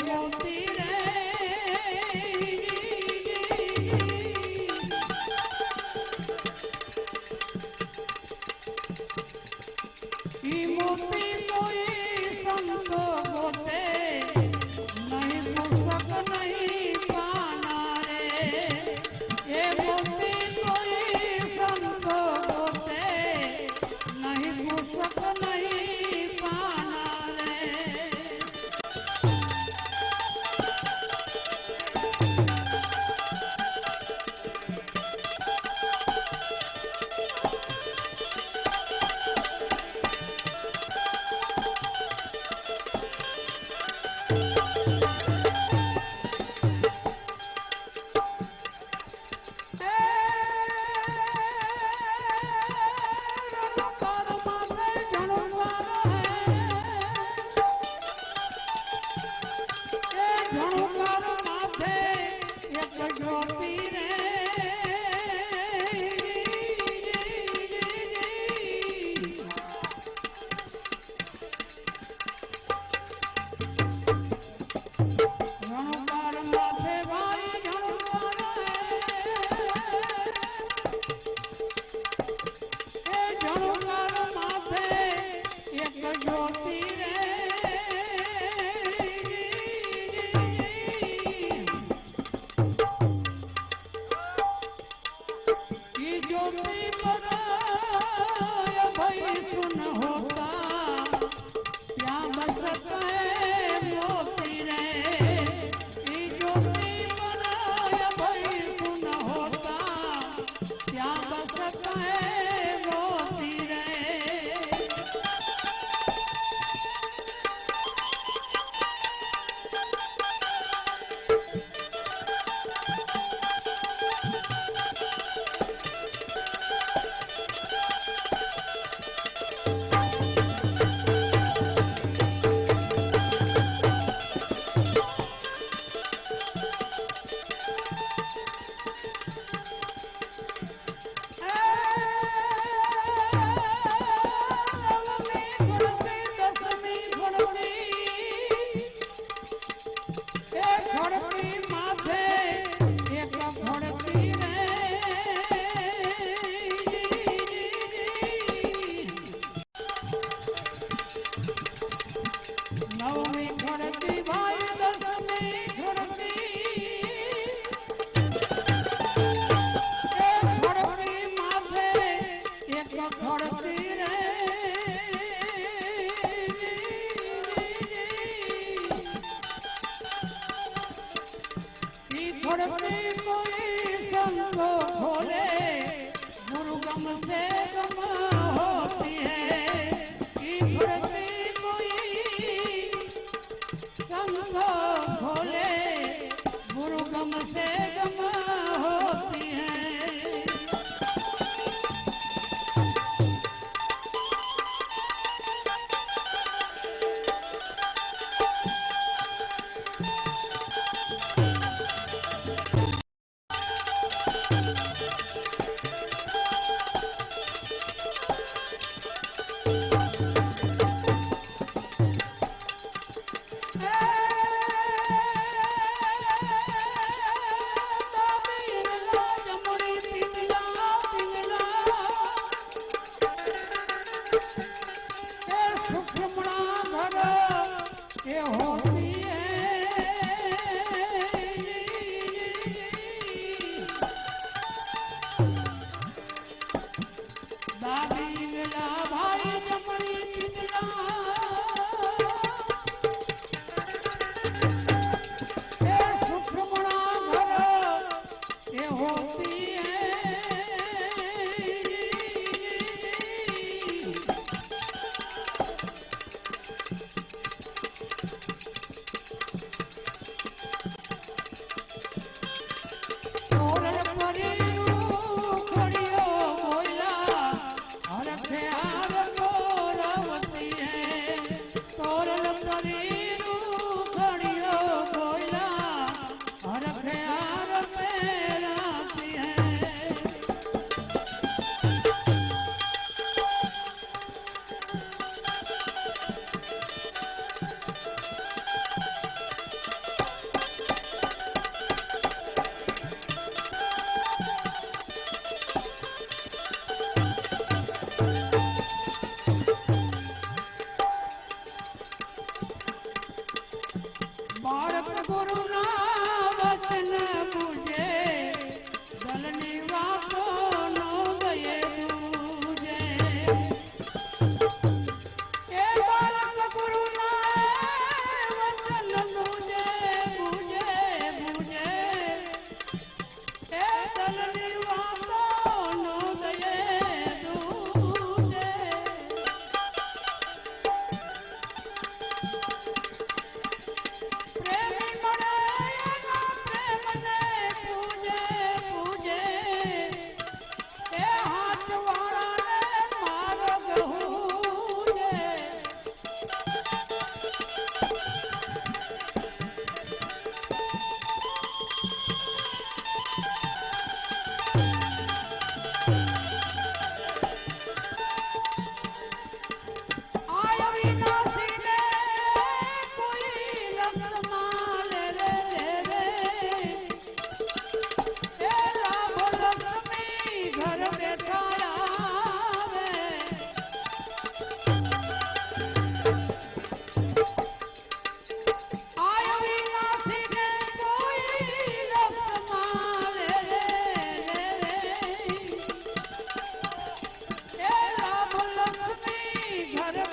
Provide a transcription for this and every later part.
मोती रे मोती कोई संत होते नहीं पुस्तक नहीं पाना रे ये मोती कोई संत होते नहीं पुस्तक नहीं पाना रे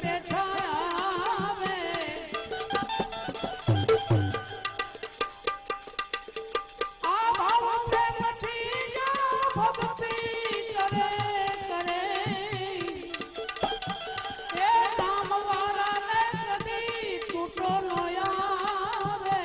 બેઠા આવે આ ભાવ પ્રેમથી યા ભક્તિ કરે કરે એ રામ વાળાને કદી તૂટો ન આવે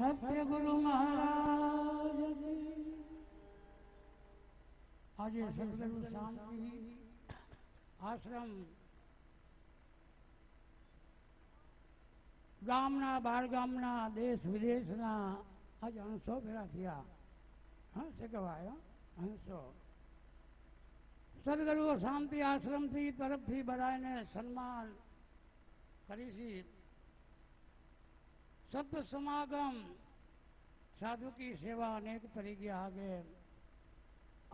સત્યગુરુ મહારાજ આજે સદગુરુ શાંતિ આશ્રમ ગામના બાર ગામના દેશ વિદેશના આજે હંસો ભેગા થયા. હંસ કહેવાય હંસો. સદગુરુ શાંતિ આશ્રમથી તરફથી બધાને સન્માન કરી. સત સમાગમ સાધુ કી સેવા અનેક તરીકે આગે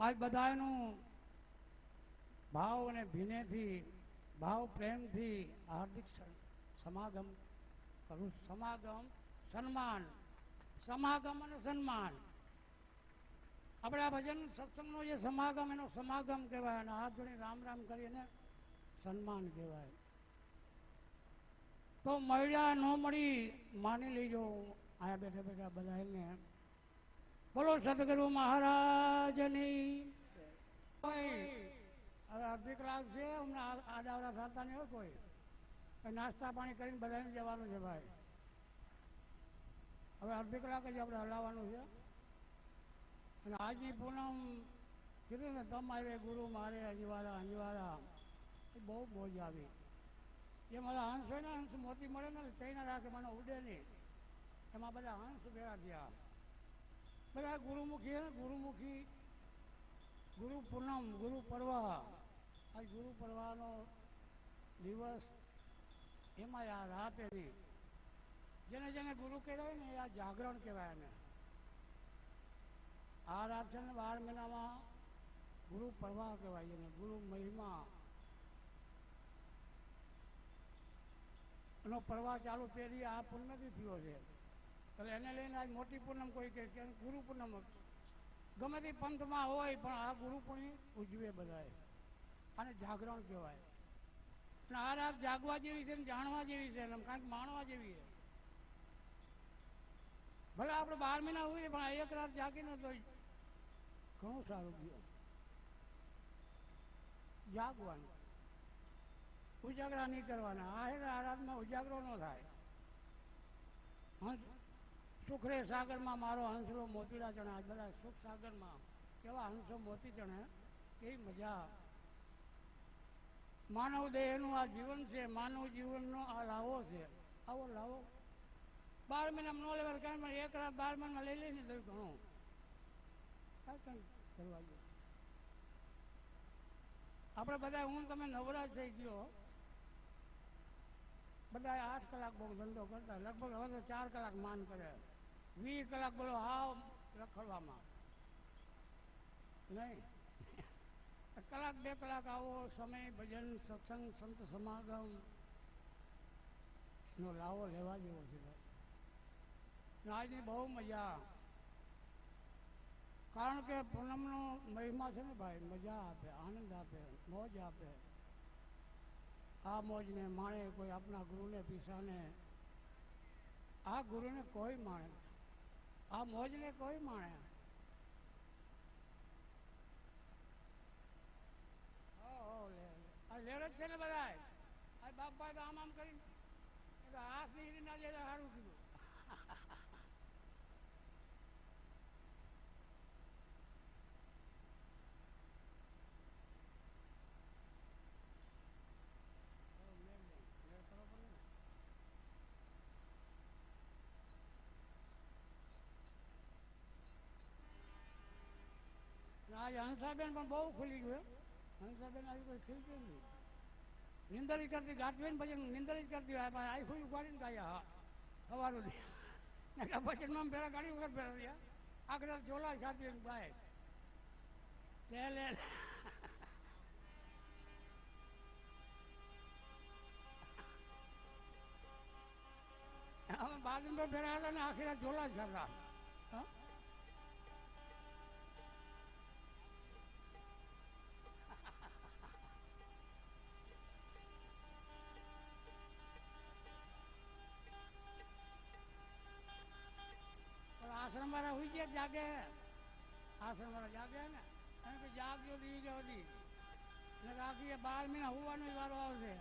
આજ બધાનું ભાવ અને ભીનેથી ભાવ પ્રેમથી હાર્દિક સમાગમ કરું. સમાગમ સન્માન, સમાગમ અને સન્માન. આપણે આ ભજન સત્સંગનો જે સમાગમ એનો સમાગમ કહેવાય અને હાથ જોડી રામ રામ કરીને સન્માન કહેવાય. તો મળ્યા ન મળી માની લેજો આયા બેઠા બેઠા બધા એને. બોલો સદગુરુ મહારાજની. હવે અડધી કલાક છે હમણાં આડાવડા થતા નહીં હોય કોઈ. નાસ્તા પાણી કરીને બધાને જવાનું છે ભાઈ. હવે અડધી કલાક જ આપણે હલાવવાનું છે. અને આજની પૂનમ કીધું ને તમારે ગુરુ મારે અંજવારા એ બહુ મોજ આવી. એ મારા હંસ હોય ને હંસ મોતી મળે ને કઈ ના રાખે મને ઉડે નહીં. એમાં બધા હંસ ભેગા થયા. બધા ગુરુમુખી ને ગુરુમુખી ગુરુ પૂનમ ગુરુ પર્વ. આ ગુરુ પર્વનો દિવસ એમાં આ રાત એની જેને જેને ગુરુ કહેવાય ને એ આ જાગરણ કહેવાય એને. આ રાત છે ને 12 મહિનામાં ગુરુ પર્વ કહેવાય એને. ગુરુ મહિમા એનો પ્રવાહ ચાલુ પેલી આ પૂનમથી થયો છે. એટલે એને લઈને આજ મોટી પૂનમ કોઈ કહે કે ગુરુ પૂનમ. ગમે તે પંથમાં હોય પણ આ ગુરુ પૂનમ ઉજવે બધાએ. આને જાગરણ કહેવાય. અને આ રાત જાગવા જેવી છે ને જાણવા જેવી છે કારણ કે માણવા જેવી છે. ભલે આપણે 12 મહિના હોઈએ પણ એક રાત જાગીને તો ઘણું સારું ગયું. જાગવાનું, ઉજાગરા નહીં કરવાના. આ રાતમાં ઉજાગરો ન થાય. હંસ સુખરે સાગરમાં મારો હંસલો મોતીડા ચણે. આજ બધા સુખ સાગરમાં કેવા હંસો મોતી ચણે કેવી મજા. માનવ દેહનું આ જીવન છે. માનવ જીવનનો આ લાવો છે. આવો લાવો 12 મહિનામાં ન લેવાય. કારણ એક રાત 12 મહિનામાં લઈ લઈને તો ઘણું કઈ કરવા ગયો. આપણે બધા હું તમે નવરાજ થઈ ગયો. બધા 8 કલાક બહુ ધંધો કરતા. લગભગ હવે તો 4 કલાક માન કરે. 20 કલાક બોલો હાવ રખડવામાં નહીં. કલાક 2 કલાક આવો સમય ભજન સત્સંગ સંત સમાગમ નો લાવો લેવા જેવો છે. આજની બહુ મજા. કારણ કે પૂનમનો મહિમા છે ને ભાઈ મજા આપે, આનંદ આપે, મોજ આપે. આ મોજને માણે કોઈ આપણા ગુરુને પીસાને. આ ગુરુને કોઈ માણે, આ મોજને કોઈ માણે. લેર જ છે ને બધા. આ બાપા તો આમ કરી હાથ નીકળી ના જાય સારું કીધું. આજે હંસાબેન પણ બહુ ખુલી ગયું. હંસાબેન આવી કોઈ ખીલતી નહીં. નિંદર જ કરતી ગાંઠવી ને પછી નિંદર જ કરતી હોય. આ ખુલ્લી ઉપાડીને કાઢ્યા. હા સવારું ભજનમાં પેલા ઘણી વખત ફેરવ્યા. આગળ ચોલા ખાતી ભાઈ લે લે અમે બાજુ તો ફેરાયેલા ને આખી રાત ચોલા જ ખાતા. આશ્રમ વાળા હોય છે જાગે. આશ્રમ વાળા જાગે ને કે જાગજો દી જતી રાખીએ 12 મહિના હોવાનો વારો આવશે.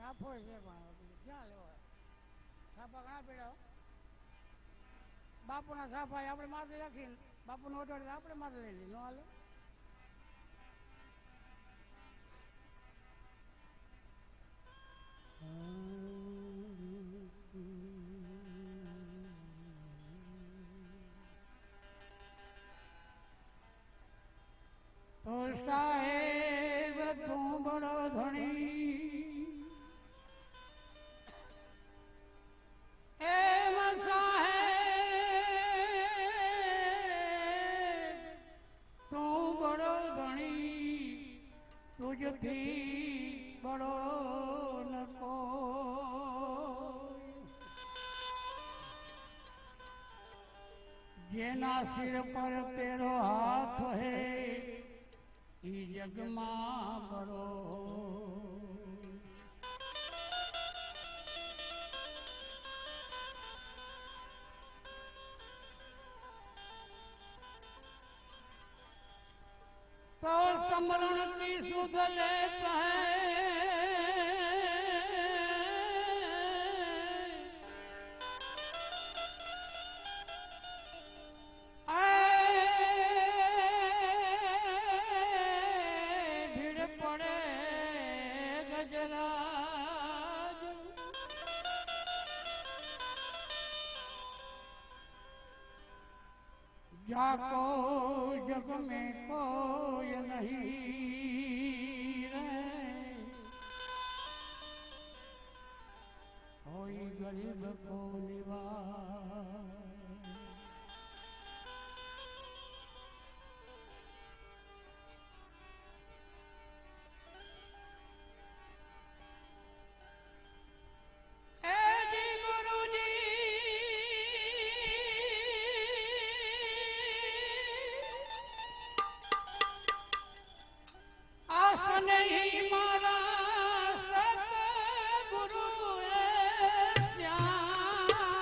છાપો છે પણ ક્યાં લેવા છાપા ઘણા પડ્યા બાપુના છાપા આપણે માથે રાખીને બાપુનો ઓર્ડર આપણે માથે લઈ લઈએ ન હાલે તો સાહેબ તું બડો ધણી એમ સાહેબ તું બડો ધણી તુજથી બડો નકો જેના સિર પર તેરો હાથ હે ઈ જગમાં બડો तो समरण की सुध लेता है भीड़ पड़े गजराज जाको जग में कोई नहीं रे कोई गरीब को निवाज नहीं मारा सतगुरु श्याम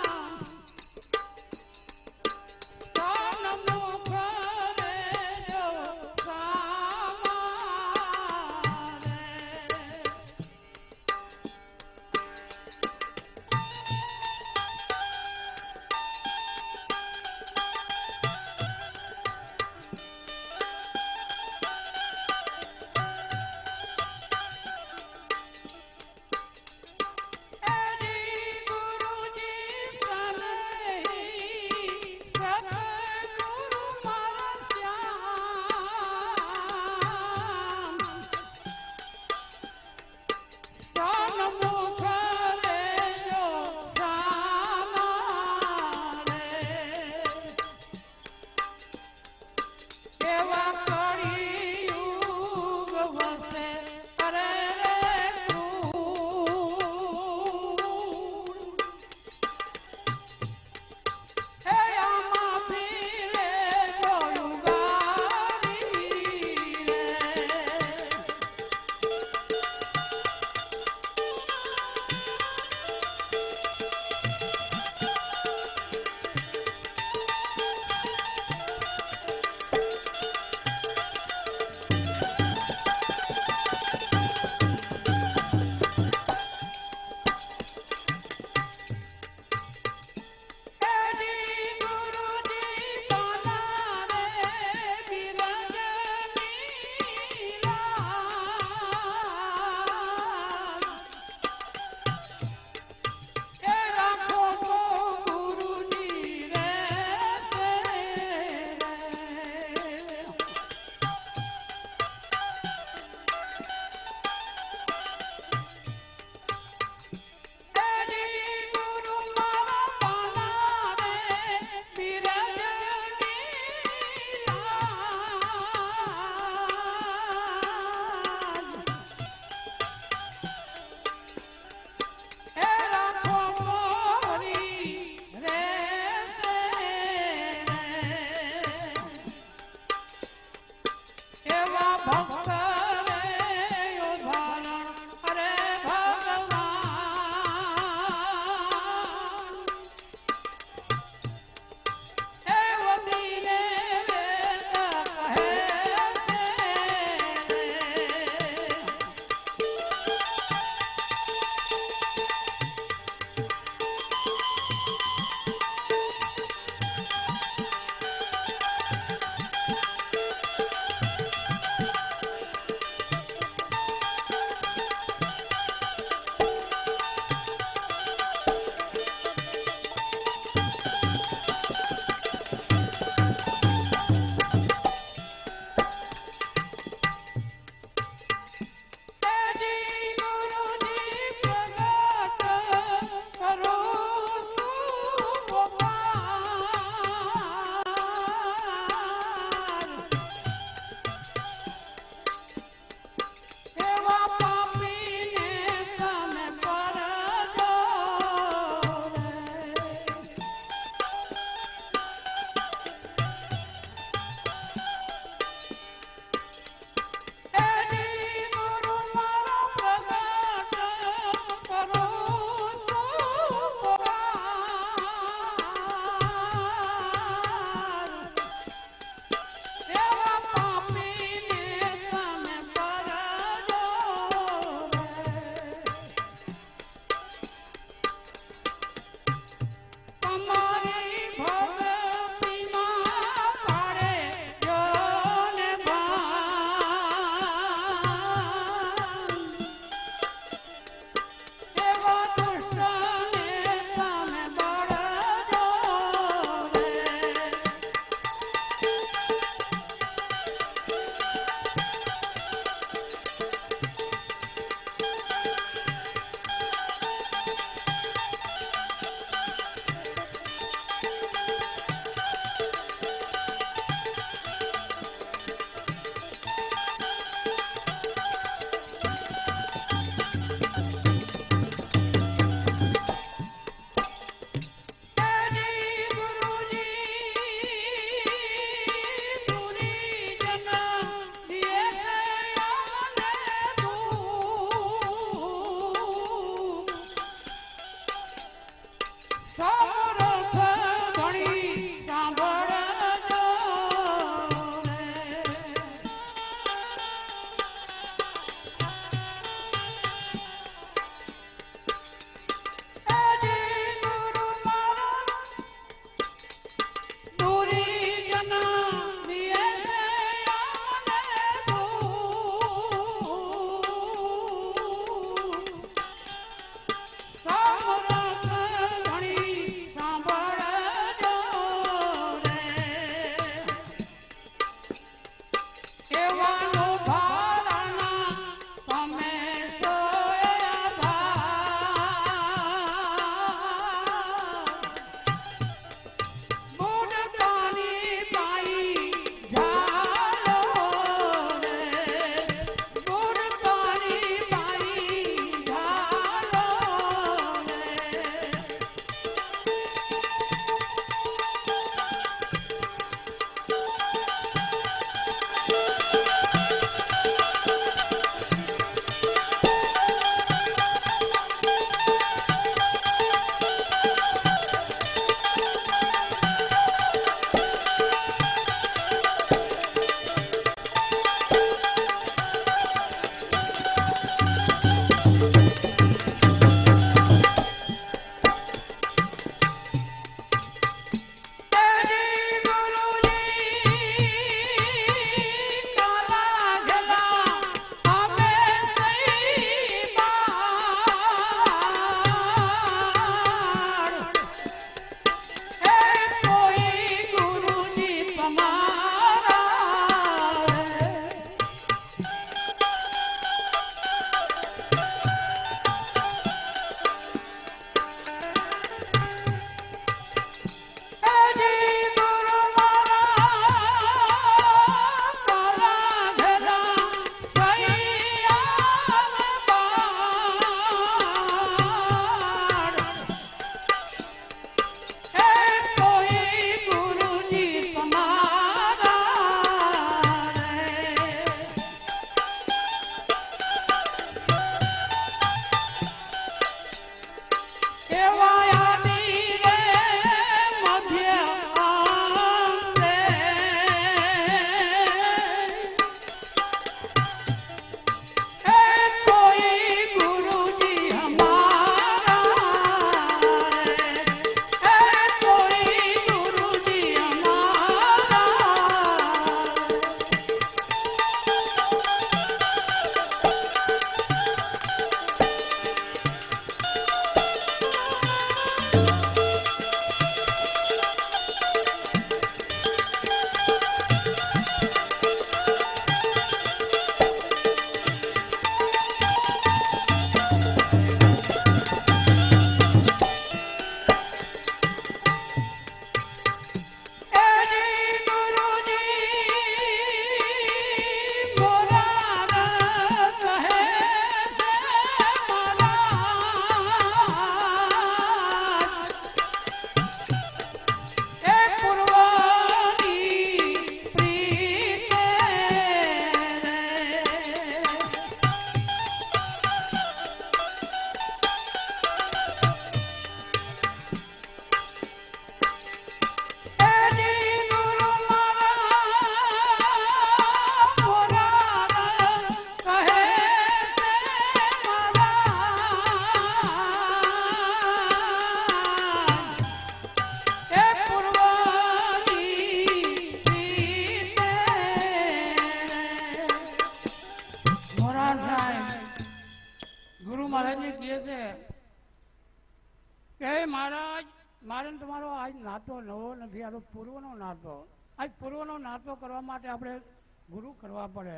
મહારાજજી કહે છે કે મહારાજ મારે તમારો આજ નાતો નવો નથી, આ તો પૂર્વનો નાતો. આજ પૂર્વનો નાતો કરવા માટે આપણે ગુરુ કરવા પડે,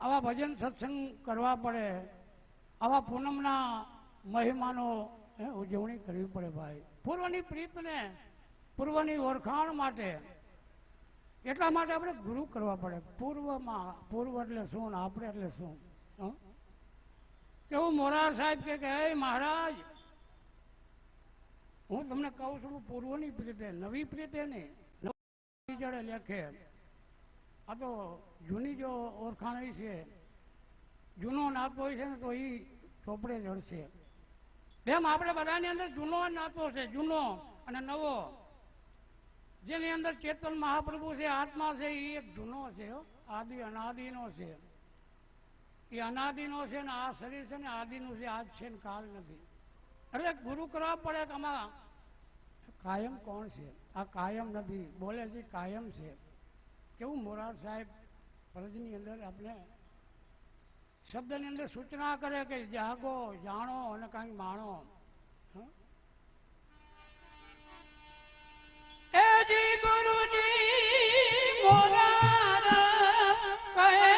આવા ભજન સત્સંગ કરવા પડે, આવા પૂનમના મહિમાનો ઉજવણી કરવી પડે ભાઈ. પૂર્વની પ્રીતને પૂર્વની ઓળખાણ માટે એટલા માટે આપણે ગુરુ કરવા પડે. પૂર્વમાં પૂર્વ એટલે શું ને આપણે એટલે શું? કેવું મોરાર સાહેબ કે હે મહારાજ હું તમને કહું છું પૂર્વની પ્રીતે, નવી પ્રીતે નહીં. નવી જડે લેખે આ તો જૂની જો ઓળખાણ છે, જૂનો નાતો હોય છે ને તો એ ચોપડે જડશે. એમ આપણે બધાની અંદર જૂનો નાતો છે, જૂનો અને નવો. જેની અંદર ચેતન મહાપ્રભુ છે, આત્મા છે, એ એક જૂનો છે, આદિ અનાદિનો છે. એ અનાદિનો છે ને આ શરીર છે ને આદિનું છે, આજ છે ને કાલ નથી. એટલે ગુરુ કરવા પડે કે આમાં કાયમ કોણ છે? આ કાયમ નથી, બોલે છે કાયમ છે. કેવું મોરાર સાહેબ ફરજની અંદર આપણે શબ્દની અંદર સૂચના કરે કે જાગો, જાણો અને કાંઈ માણો. એ જી ગુરુજી મોરાર કહે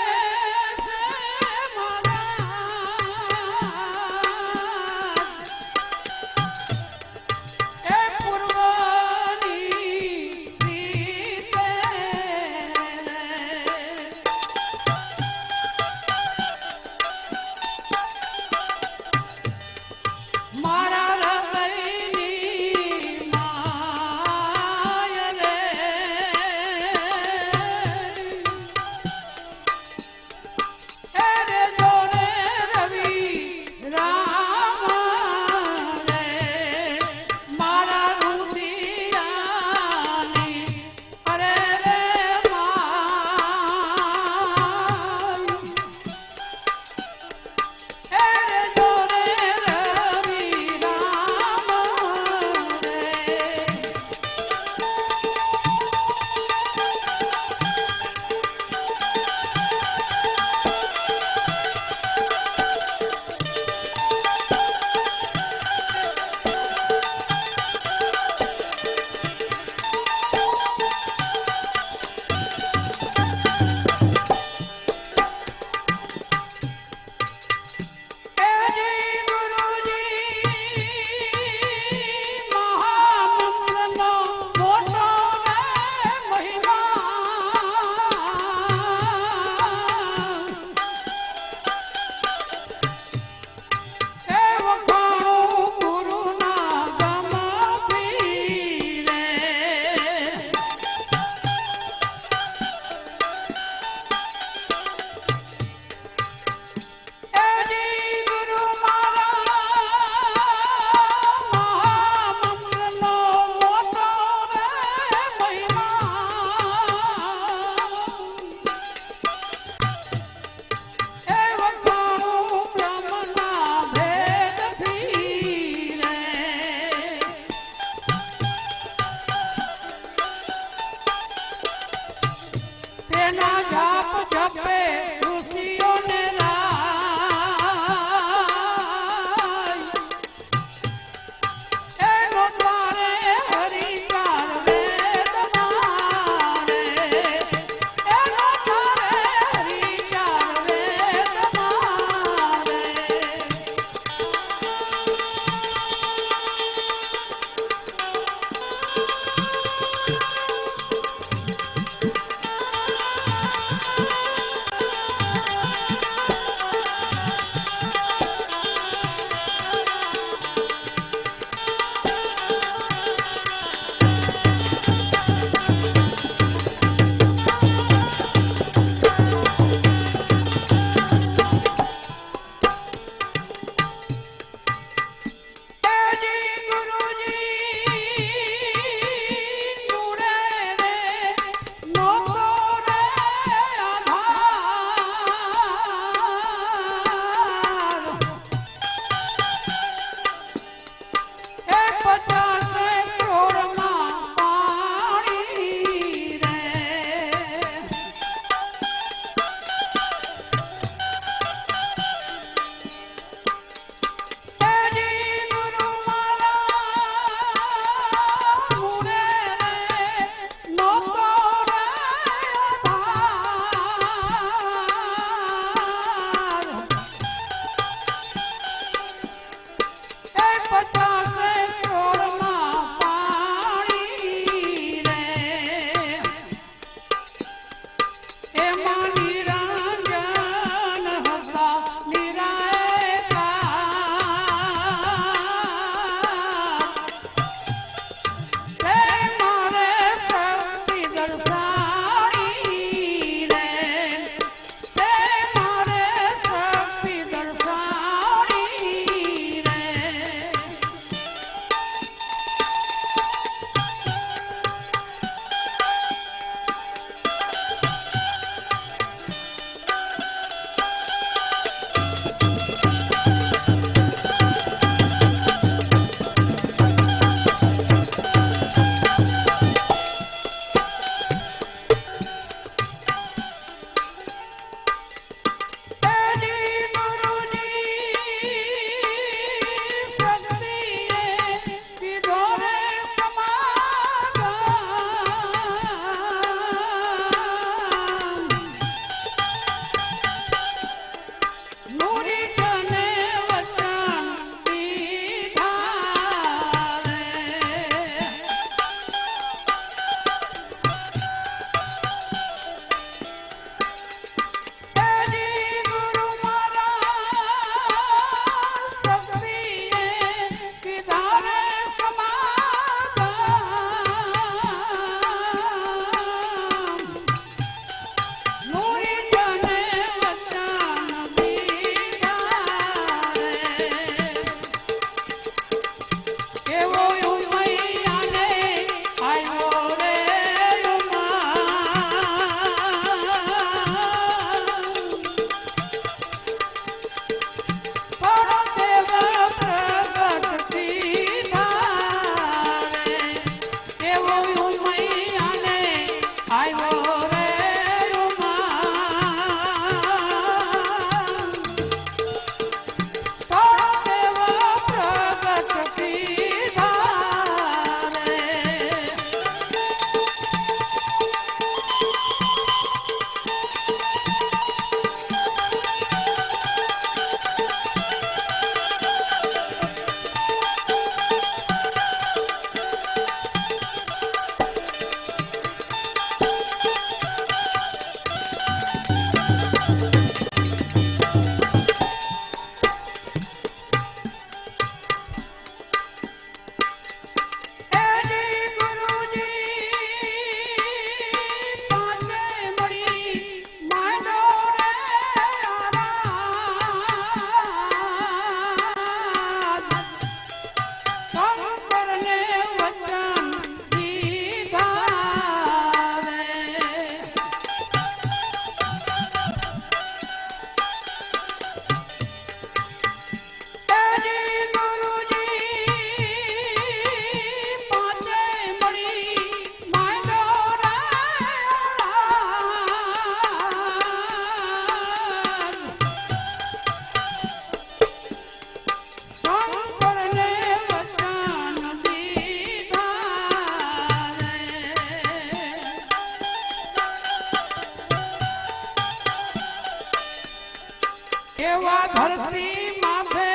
ધરતી માથે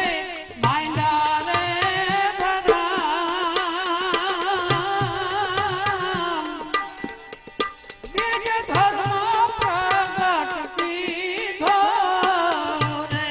માંડા રે ધરામ બીજ ધર્મ પ્રગટ કીધો રે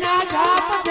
ના જાપ